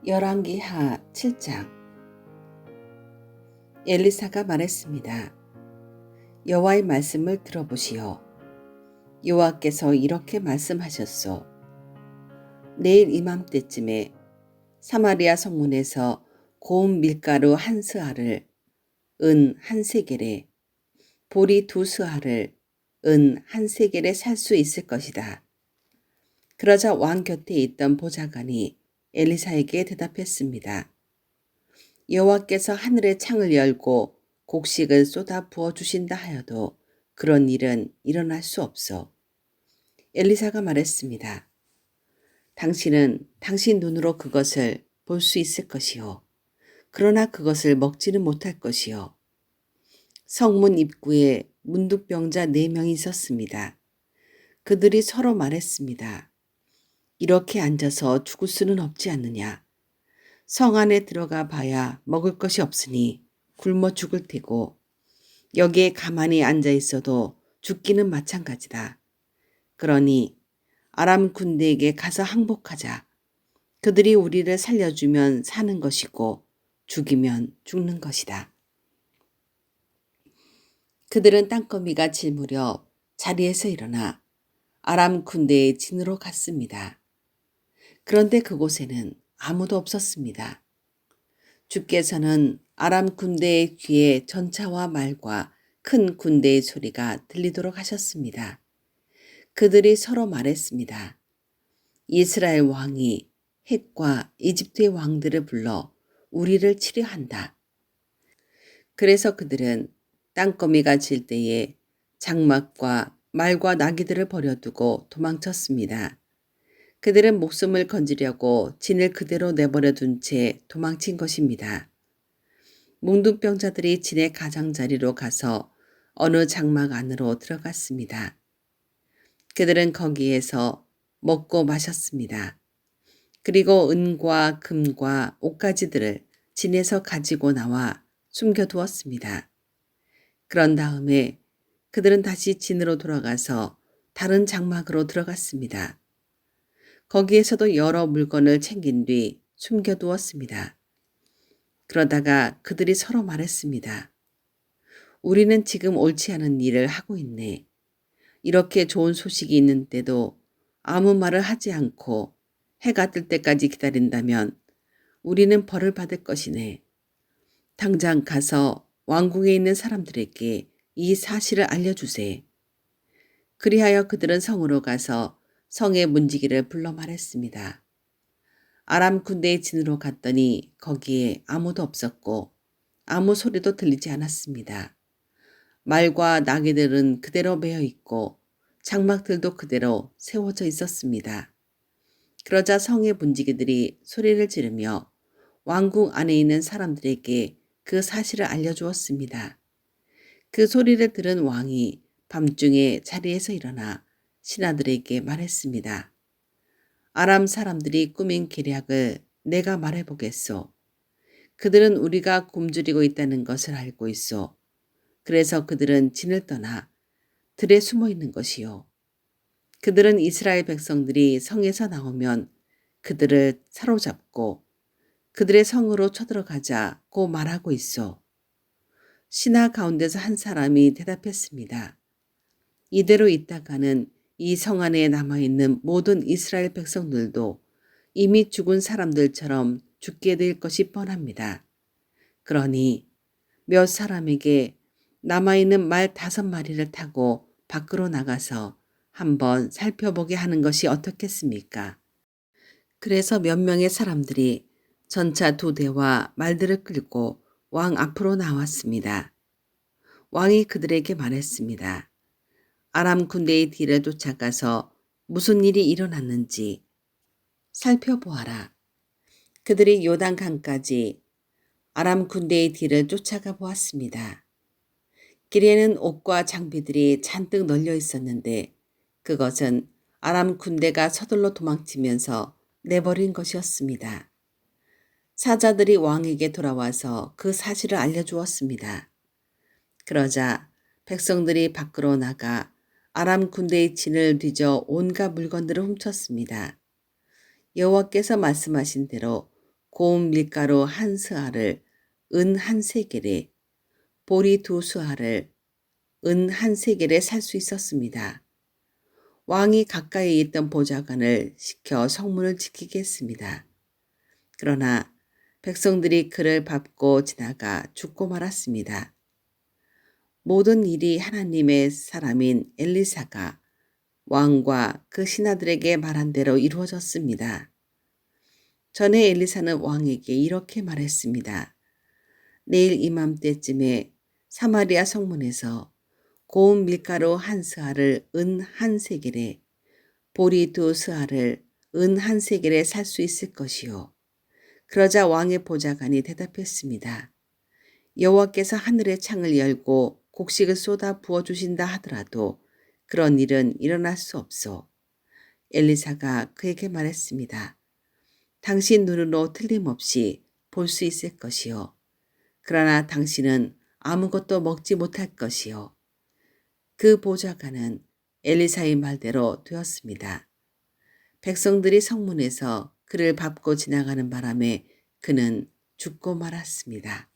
열왕기하 7장. 엘리사가 말했습니다. 여호와의 말씀을 들어보시오. 여호와께서 이렇게 말씀하셨소. 내일 이맘때쯤에 사마리아 성문에서 고운 밀가루 한 스아를 은 한 세겔에, 보리 두 스아를 은 한 세겔에 살 수 있을 것이다. 그러자 왕 곁에 있던 보좌관이 엘리사에게 대답했습니다. 여호와께서 하늘의 창을 열고 곡식을 쏟아 부어 주신다 하여도 그런 일은 일어날 수 없어. 엘리사가 말했습니다. 당신은 당신 눈으로 그것을 볼 수 있을 것이요. 그러나 그것을 먹지는 못할 것이요. 성문 입구에 문둥병자 4명이 있었습니다. 그들이 서로 말했습니다. 이렇게 앉아서 죽을 수는 없지 않느냐. 성 안에 들어가 봐야 먹을 것이 없으니 굶어 죽을 테고 여기에 가만히 앉아 있어도 죽기는 마찬가지다. 그러니 아람 군대에게 가서 항복하자. 그들이 우리를 살려주면 사는 것이고 죽이면 죽는 것이다. 그들은 땅거미가 질 무렵 자리에서 일어나 아람 군대의 진으로 갔습니다. 그런데 그곳에는 아무도 없었습니다. 주께서는 아람 군대의 귀에 전차와 말과 큰 군대의 소리가 들리도록 하셨습니다. 그들이 서로 말했습니다. 이스라엘 왕이 헷과 이집트의 왕들을 불러 우리를 치려 한다. 그래서 그들은 땅거미가 질 때에 장막과 말과 나귀들을 버려두고 도망쳤습니다. 그들은 목숨을 건지려고 진을 그대로 내버려 둔 채 도망친 것입니다. 뭉둥병자들이 진의 가장자리로 가서 어느 장막 안으로 들어갔습니다. 그들은 거기에서 먹고 마셨습니다. 그리고 은과 금과 옷가지들을 진에서 가지고 나와 숨겨두었습니다. 그런 다음에 그들은 다시 진으로 돌아가서 다른 장막으로 들어갔습니다. 거기에서도 여러 물건을 챙긴 뒤 숨겨두었습니다. 그러다가 그들이 서로 말했습니다. 우리는 지금 옳지 않은 일을 하고 있네. 이렇게 좋은 소식이 있는데도 아무 말을 하지 않고 해가 뜰 때까지 기다린다면 우리는 벌을 받을 것이네. 당장 가서 왕궁에 있는 사람들에게 이 사실을 알려주세. 그리하여 그들은 성으로 가서 성의 문지기를 불러 말했습니다. 아람 군대의 진으로 갔더니 거기에 아무도 없었고 아무 소리도 들리지 않았습니다. 말과 나귀들은 그대로 매여 있고 장막들도 그대로 세워져 있었습니다. 그러자 성의 문지기들이 소리를 지르며 왕궁 안에 있는 사람들에게 그 사실을 알려주었습니다. 그 소리를 들은 왕이 밤중에 자리에서 일어나 신하들에게 말했습니다. 아람 사람들이 꾸민 계략을 내가 말해보겠소. 그들은 우리가 굶주리고 있다는 것을 알고 있소. 그래서 그들은 진을 떠나 들에 숨어 있는 것이요. 그들은 이스라엘 백성들이 성에서 나오면 그들을 사로잡고 그들의 성으로 쳐들어가자고 말하고 있소. 신하 가운데서 한 사람이 대답했습니다. 이대로 있다가는 이 성 안에 남아있는 모든 이스라엘 백성들도 이미 죽은 사람들처럼 죽게 될 것이 뻔합니다. 그러니 몇 사람에게 남아있는 말 5마리를 타고 밖으로 나가서 한번 살펴보게 하는 것이 어떻겠습니까? 그래서 몇 명의 사람들이 전차 2대와 말들을 끌고 왕 앞으로 나왔습니다. 왕이 그들에게 말했습니다. 아람 군대의 뒤를 쫓아가서 무슨 일이 일어났는지 살펴보아라. 그들이 요단강까지 아람 군대의 뒤를 쫓아가 보았습니다. 길에는 옷과 장비들이 잔뜩 널려 있었는데 그것은 아람 군대가 서둘러 도망치면서 내버린 것이었습니다. 사자들이 왕에게 돌아와서 그 사실을 알려주었습니다. 그러자 백성들이 밖으로 나가 아람 군대의 진을 뒤져 온갖 물건들을 훔쳤습니다. 여호와께서 말씀하신 대로 고운 밀가루 한 스아를 은 한 세겔에, 보리 두 스아를 은 한 세겔에 살 수 있었습니다. 왕이 가까이 있던 보좌관을 시켜 성문을 지키게 했습니다. 그러나 백성들이 그를 밟고 지나가 죽고 말았습니다. 모든 일이 하나님의 사람인 엘리사가 왕과 그 신하들에게 말한 대로 이루어졌습니다. 전에 엘리사는 왕에게 이렇게 말했습니다. 내일 이맘때쯤에 사마리아 성문에서 고운 밀가루 한 스아를 은 한 세겔에, 보리 두 스아를 은 한 세겔에 살 수 있을 것이요. 그러자 왕의 보좌관이 대답했습니다. 여호와께서 하늘의 창을 열고 곡식을 쏟아 부어주신다 하더라도 그런 일은 일어날 수 없소. 엘리사가 그에게 말했습니다. 당신 눈으로 틀림없이 볼 수 있을 것이요. 그러나 당신은 아무것도 먹지 못할 것이요. 그 보좌관은 엘리사의 말대로 되었습니다. 백성들이 성문에서 그를 밟고 지나가는 바람에 그는 죽고 말았습니다.